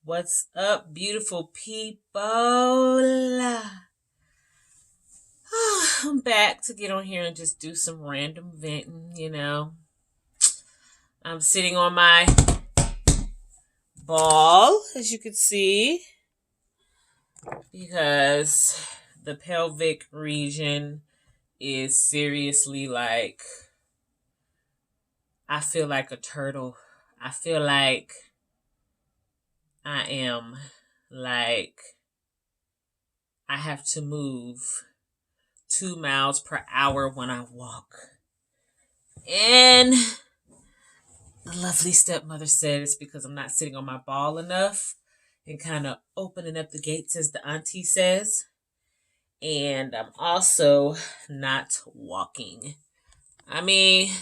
What's up, beautiful people? I'm back to get on here and just do some random venting. I'm sitting on my ball, as you can see, because the pelvic region is seriously like, I feel like a turtle. I feel like I am like, I have to move 2 miles per hour when I walk. And the lovely stepmother said it's because I'm not sitting on my ball enough and kind of opening up the gates, as the auntie says. And I'm also not walking. I mean,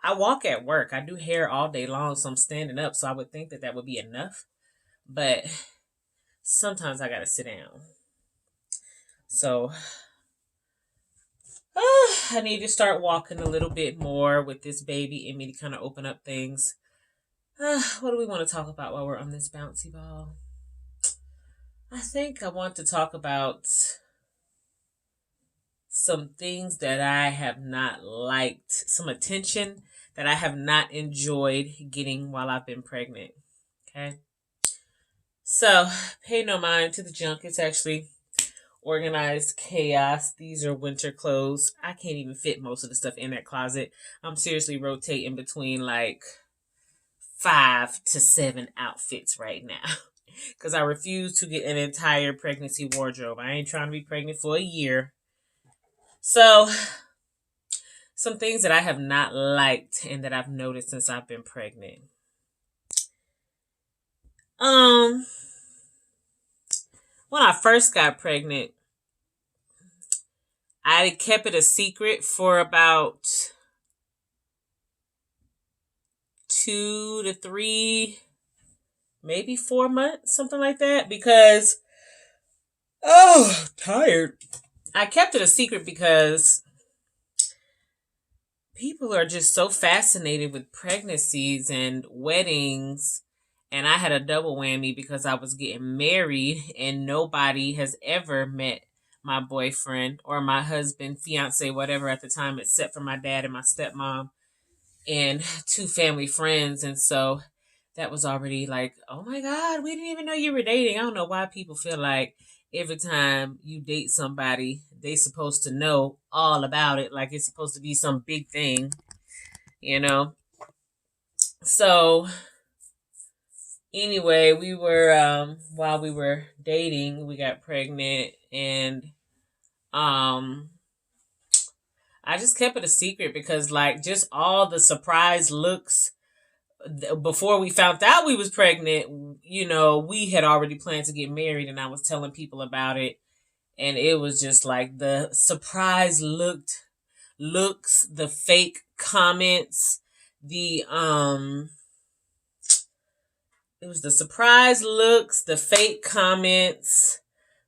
I walk at work. I do hair all day long, so I'm standing up. So I would think that that would be enough. But sometimes I got to sit down. So I need to start walking a little bit more with this baby in me to kind of open up things. What do we want to talk about while we're on this bouncy ball? I think I want to talk about some things that I have not liked, some attention that I have not enjoyed getting while I've been pregnant. Okay. So, pay no mind to the junk. It's actually organized chaos. These are winter clothes. I can't even fit most of the stuff in that closet. I'm seriously rotating between like 5 to 7 outfits right now. Because I refuse to get an entire pregnancy wardrobe. I ain't trying to be pregnant for a year. So, some things that I have not liked and that I've noticed since I've been pregnant. When I first got pregnant, I kept it a secret for about 2 to 3, maybe 4 months, something like that, because, tired. I kept it a secret because people are just so fascinated with pregnancies and weddings. And I had a double whammy because I was getting married and nobody has ever met my boyfriend or my husband, fiance, whatever at the time, except for my dad and my stepmom and 2 family friends. And so that was already like, oh my God, we didn't even know you were dating. I don't know why people feel like every time you date somebody, they supposed to know all about it. Like it's supposed to be some big thing, you know? So anyway, we were, while we were dating, we got pregnant and, I just kept it a secret because like just all the surprise looks before we found out we was pregnant, we had already planned to get married and I was telling people about it and it was just like the surprise looks, the fake comments, the it was the surprise looks, the fake comments,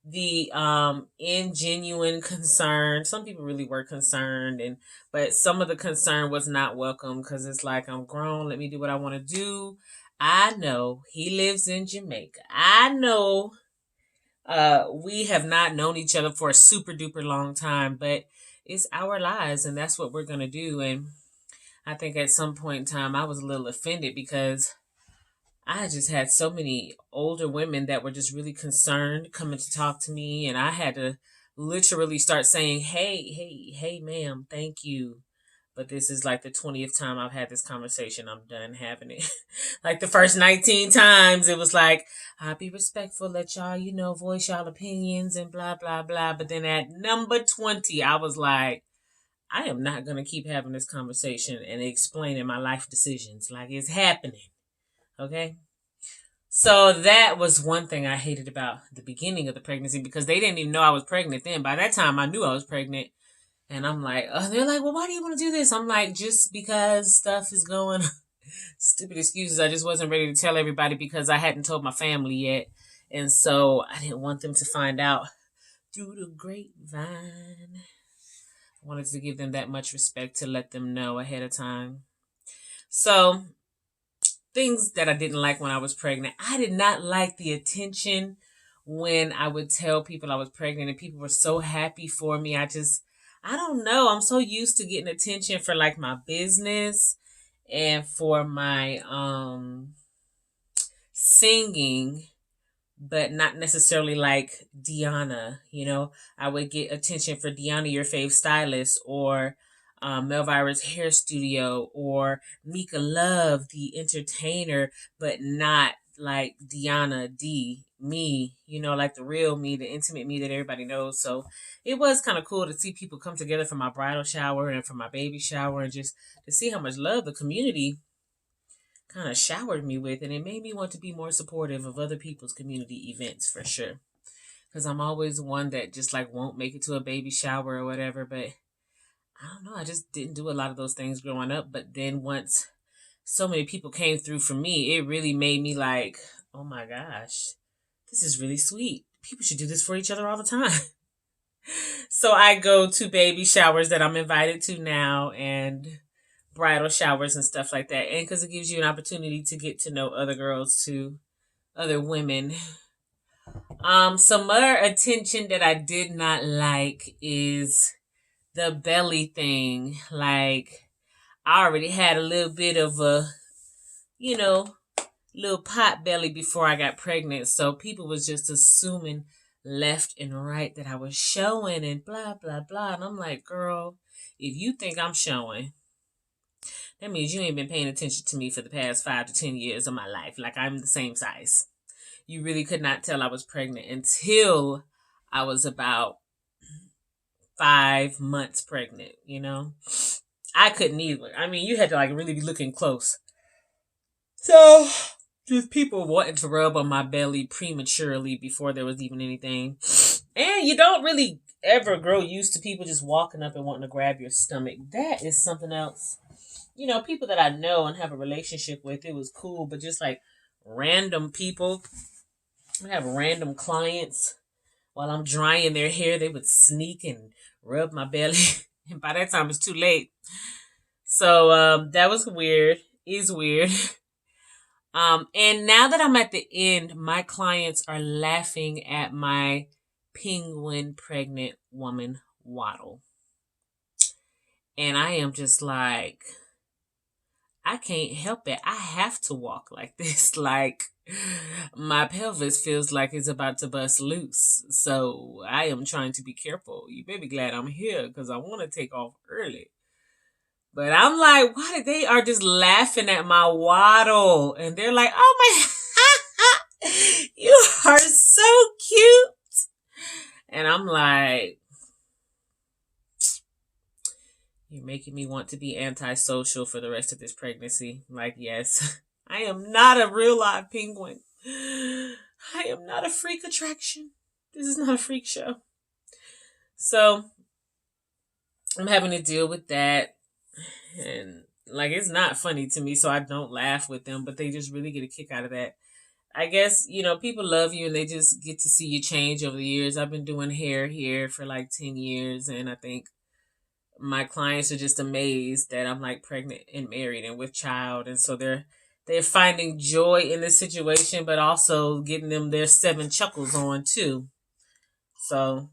the ingenuine concern. Some people really were concerned but some of the concern was not welcome because it's like, I'm grown, let me do what I want to do. I know he lives in Jamaica. I know we have not known each other for a super duper long time, but it's our lives and that's what we're gonna do. And I think at some point in time I was a little offended because I just had so many older women that were just really concerned coming to talk to me, and I had to literally start saying, hey, ma'am, thank you. But this is like the 20th time I've had this conversation. I'm done having it. Like the first 19 times, it was like, I'll be respectful, let y'all, voice y'all opinions and blah, blah, blah. But then at number 20, I was like, I am not going to keep having this conversation and explaining my life decisions. Like it's happening. Okay? So that was one thing I hated about the beginning of the pregnancy because they didn't even know I was pregnant then. By that time, I knew I was pregnant. And I'm like, they're like, well, why do you want to do this? I'm like, just because stuff is going stupid excuses. I just wasn't ready to tell everybody because I hadn't told my family yet. And so I didn't want them to find out through the grapevine. I wanted to give them that much respect to let them know ahead of time. So things that I didn't like when I was pregnant. I did not like the attention when I would tell people I was pregnant and people were so happy for me. I don't know. I'm so used to getting attention for like my business and for my singing, but not necessarily like Deanna. I would get attention for Deanna, your fave stylist, or Melvira's hair studio, or Mika Love, the entertainer, but not like Deanna D, me, like the real me, the intimate me that everybody knows. So it was kind of cool to see people come together for my bridal shower and for my baby shower, and just to see how much love the community kind of showered me with, and it made me want to be more supportive of other people's community events for sure. Because I'm always one that just like won't make it to a baby shower or whatever, but I don't know, I just didn't do a lot of those things growing up. But then once so many people came through for me, it really made me like, oh my gosh, this is really sweet. People should do this for each other all the time. So I go to baby showers that I'm invited to now, and bridal showers and stuff like that. And because it gives you an opportunity to get to know other girls too, other women. Some other attention that I did not like is the belly thing. Like, I already had a little bit of a, you know, little pot belly before I got pregnant. So people was just assuming left and right that I was showing and blah, blah, blah. And I'm like, girl, if you think I'm showing, that means you ain't been paying attention to me for the past 5 to 10 years of my life. Like, I'm the same size. You really could not tell I was pregnant until I was about 5 months pregnant, I couldn't either. I mean, you had to like really be looking close. So, just people wanting to rub on my belly prematurely before there was even anything. And you don't really ever grow used to people just walking up and wanting to grab your stomach. That is something else. People that I know and have a relationship with, it was cool, but just like random people, I have random clients, while I'm drying their hair, they would sneak and rub my belly. And by that time, it's too late. So that was weird. Is weird. And now that I'm at the end, my clients are laughing at my penguin pregnant woman waddle. And I am just like, I can't help it. I have to walk like this. Like, my pelvis feels like it's about to bust loose. So I am trying to be careful. You better be glad I'm here because I want to take off early. But I'm like, why they are just laughing at my waddle? And they're like, oh my, you are so cute. And I'm like, you're making me want to be antisocial for the rest of this pregnancy. Like, yes, I am not a real live penguin. I am not a freak attraction. This is not a freak show. So, I'm having to deal with that. And, like, it's not funny to me, so I don't laugh with them, but they just really get a kick out of that. I guess, people love you and they just get to see you change over the years. I've been doing hair here for like 10 years, and I think my clients are just amazed that I'm like pregnant and married and with child, and so they're finding joy in this situation, but also getting them their 7 chuckles on too. So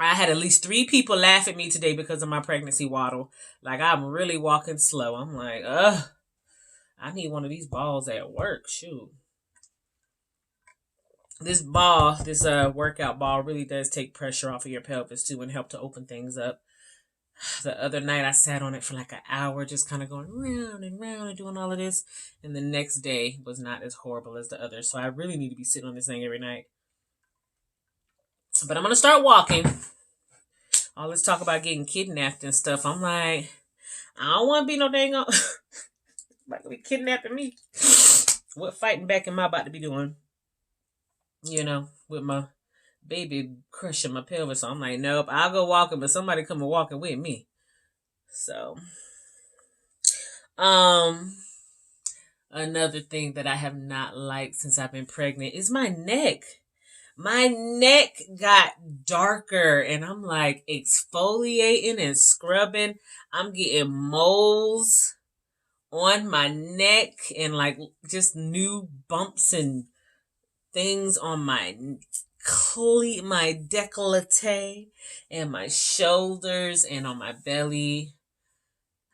I had at least 3 people laugh at me today because of my pregnancy waddle. Like, I'm really walking slow. I'm like, I need one of these balls at work. Shoot. This workout ball really does take pressure off of your pelvis too and help to open things up. The other night I sat on it for like an hour, just kind of going round and round and doing all of this. And the next day was not as horrible as the other. So I really need to be sitting on this thing every night. But I'm going to start walking. All this talk about getting kidnapped and stuff. I'm like, I don't want to be no dang on. About to be kidnapping me. What fighting back am I about to be doing? With my baby crushing my pelvis. So I'm like, nope, I'll go walking, but somebody come and walking with me. So, another thing that I have not liked since I've been pregnant is my neck. My neck got darker, and I'm like exfoliating and scrubbing. I'm getting moles on my neck and like just new bumps and things on my décolleté and my shoulders and on my belly.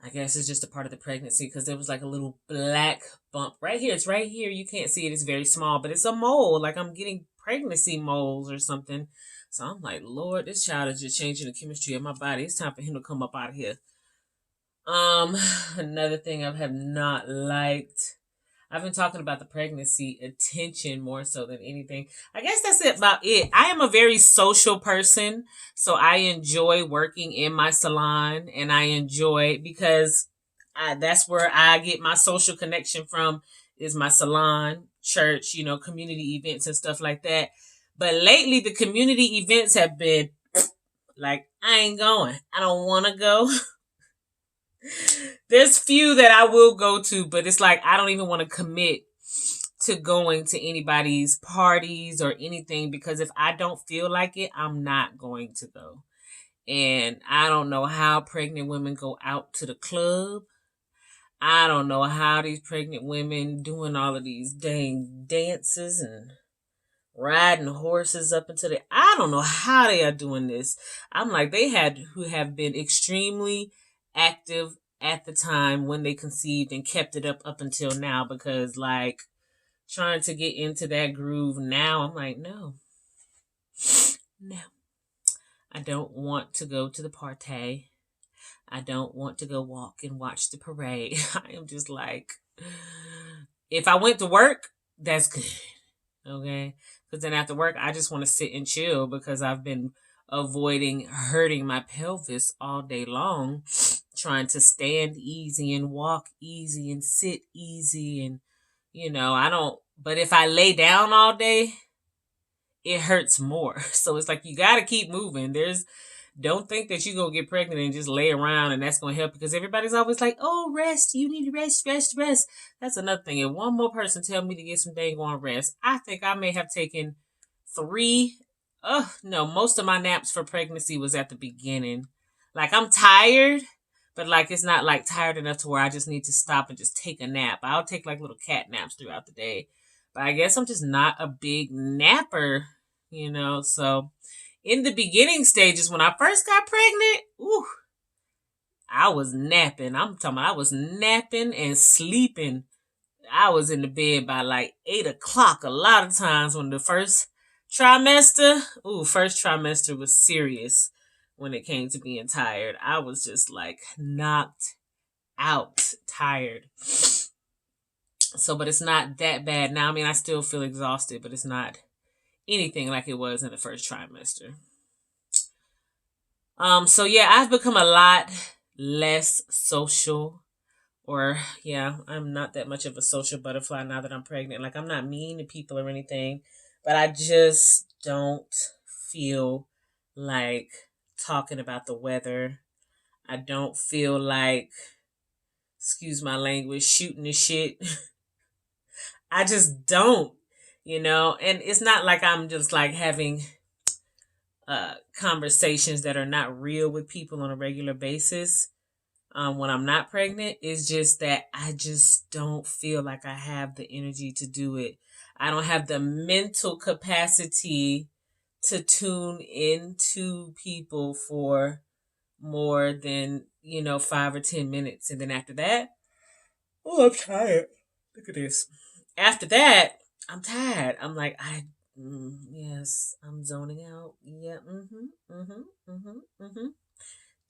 I guess it's just a part of the pregnancy because there was like a little black bump right here. It's right here. You can't see it. It's very small, but it's a mole. Like I'm getting pregnancy moles or something. So I'm like, Lord, this child is just changing the chemistry of my body. It's time for him to come up out of here. Another thing I have not liked. I've been talking about the pregnancy attention more so than anything. I guess that's about it. I am a very social person, so I enjoy working in my salon, and I enjoy because that's where I get my social connection from is my salon, church, community events and stuff like that. But lately, the community events have been like, I ain't going. I don't want to go. There's few that I will go to, but it's like I don't even want to commit to going to anybody's parties or anything because if I don't feel like it, I'm not going to go. And I don't know how pregnant women go out to the club. I don't know how these pregnant women doing all of these dang dances and riding horses up into the. I don't know how they are doing this. I'm like they had who have been extremely active at the time when they conceived and kept it up until now because like trying to get into that groove now, I'm like no, I don't want to go to the party. I don't want to go walk and watch the parade. I am just like, if I went to work, that's good. Okay. Because then after work, I just want to sit and chill because I've been avoiding hurting my pelvis all day long, trying to stand easy and walk easy and sit easy. And, but if I lay down all day, it hurts more. So it's like, you got to keep moving. Don't think that you're going to get pregnant and just lay around and that's going to help because everybody's always like, oh, rest. You need to rest. That's another thing. If one more person tell me to get some dang on rest, I think I may have taken 3. Most of my naps for pregnancy was at the beginning. Like I'm tired, but like it's not like tired enough to where I just need to stop and just take a nap. I'll take like little cat naps throughout the day. But I guess I'm just not a big napper, so in the beginning stages, when I first got pregnant, I was napping. I'm talking about I was napping and sleeping. I was in the bed by like 8 o'clock a lot of times when the first trimester was serious when it came to being tired. I was just like knocked out, tired. So, but it's not that bad now. I mean, I still feel exhausted, but it's not anything like it was in the first trimester. So yeah, I've become a lot less social I'm not that much of a social butterfly now that I'm pregnant. Like I'm not mean to people or anything, but I just don't feel like talking about the weather. I don't feel like, excuse my language, shooting the shit. I just don't, and it's not like I'm just like having conversations that are not real with people on a regular basis when I'm not pregnant. It's just that I just don't feel like I have the energy to do it. I don't have the mental capacity to tune into people for more than 5 or 10 minutes, and then after that, I'm tired. Look at this. After that, I'm tired. I'm like, yes, I'm zoning out. Yeah,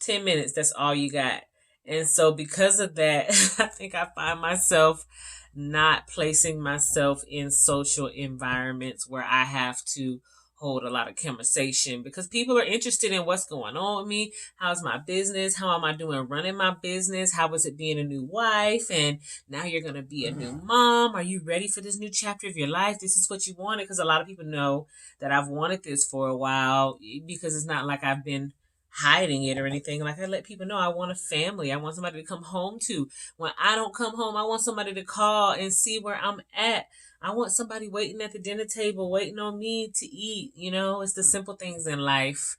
10 minutes, that's all you got. And so because of that, I think I find myself not placing myself in social environments where I have to hold a lot of conversation because people are interested in what's going on with me. How's my business? How am I doing running my business? How was it being a new wife? And now you're going to be a new mom. Are you ready for this new chapter of your life? This is what you wanted, because a lot of people know that I've wanted this for a while, because it's not like I've been hiding it or anything. Like I let people know I want a family. I want somebody to come home to. When I don't come home, I want somebody to call and see where I'm at. I want somebody waiting at the dinner table, waiting on me to eat. It's the simple things in life.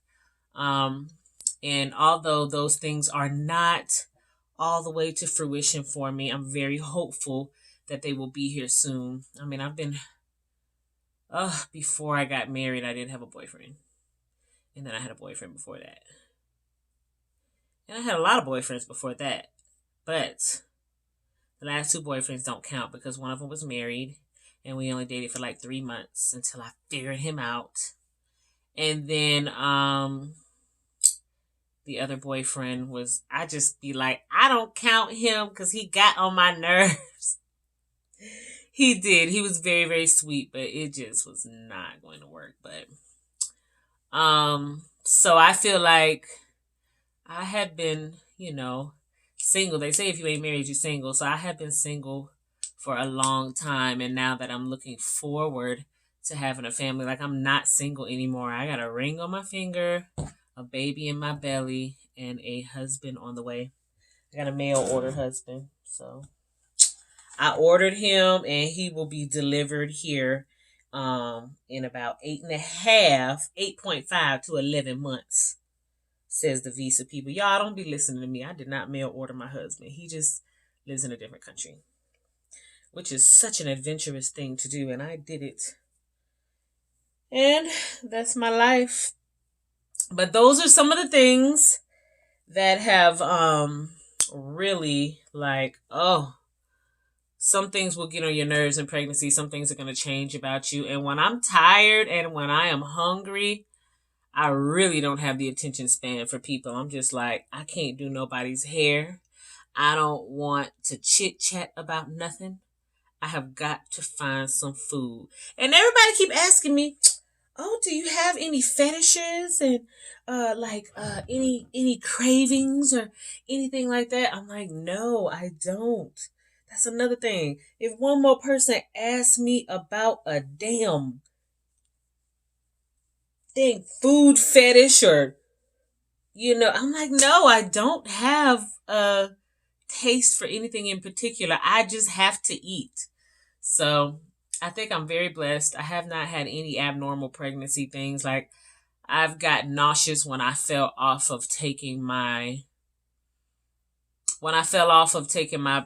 And although those things are not all the way to fruition for me. I'm very hopeful that they will be here soon. I mean, I've been, before I got married, I didn't have a boyfriend. And then I had a boyfriend before that. And I had a lot of boyfriends before that. But the last 2 boyfriends don't count because one of them was married and we only dated for like 3 months until I figured him out. And then the other boyfriend was, I just be like, I don't count him because he got on my nerves. He did. He was very, very sweet, but it just was not going to work. But so I feel like I had been, single. They say if you ain't married, you're single. So I have been single for a long time. And now that I'm looking forward to having a family, like I'm not single anymore. I got a ring on my finger, a baby in my belly, and a husband on the way. I got a mail order husband. So I ordered him and he will be delivered here in about 8.5 to 11 months, says the visa people. Y'all don't be listening to me. I did not mail order my husband. He just lives in a different country, which is such an adventurous thing to do, and I did it. And that's my life. But those are some of the things that have really some things will get on your nerves in pregnancy. Some things are going to change about you. And when I'm tired and when I am hungry, I really don't have the attention span for people. I'm just like, I can't do nobody's hair. I don't want to chit chat about nothing. I have got to find some food. And everybody keep asking me, oh, do you have any fetishes and any cravings or anything like that? I'm like, no, I don't. That's another thing. If one more person asks me about a damn thing, food fetish or, I'm like, no, I don't have a taste for anything in particular. I just have to eat. So I think I'm very blessed. I have not had any abnormal pregnancy things. Like I've got nauseous when I fell off of taking my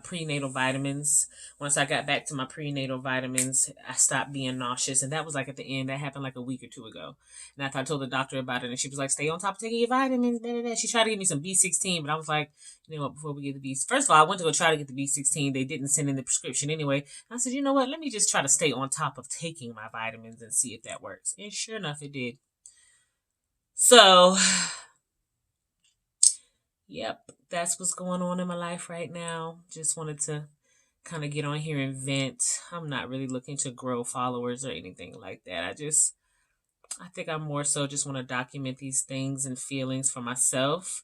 prenatal vitamins. Once I got back to my prenatal vitamins, I stopped being nauseous. And that was like at the end. That happened like a week or 2 ago. And after I told the doctor about it, and she was like, stay on top of taking your vitamins. Blah, blah, blah. She tried to give me some B16, but I was like, you know what, before we get the B, first of all, I went to go try to get the B16. They didn't send in the prescription anyway. And I said, you know what, let me just try to stay on top of taking my vitamins and see if that works. And sure enough, it did. So, yep, that's what's going on in my life right now. Just wanted to kind of get on here and vent. I'm not really looking to grow followers or anything like that. I think I more so just want to document these things and feelings for myself.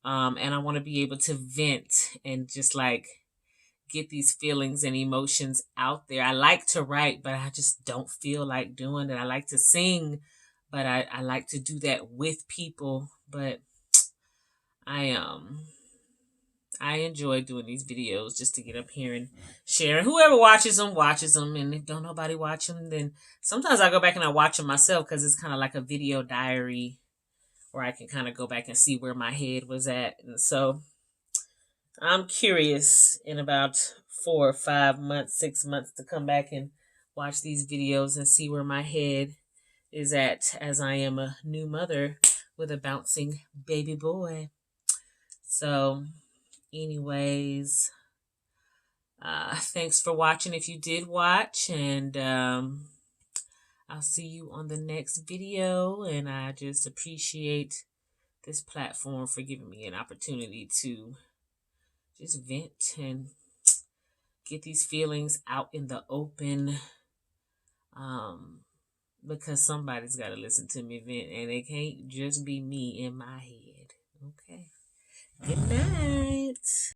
And I want to be able to vent and just like get these feelings and emotions out there. I like to write, but I just don't feel like doing it. I like to sing, but I like to do that with people. But I enjoy doing these videos just to get up here and share. Whoever watches them. And if don't nobody watch them, then sometimes I go back and I watch them myself because it's kind of like a video diary where I can kind of go back and see where my head was at. And so I'm curious in about 4 or 5 months, 6 months to come back and watch these videos and see where my head is at as I am a new mother with a bouncing baby boy. So anyways, thanks for watching if you did watch, and I'll see you on the next video. And I just appreciate this platform for giving me an opportunity to just vent and get these feelings out in the open, because somebody's got to listen to me vent, and it can't just be me in my head. Okay, good night.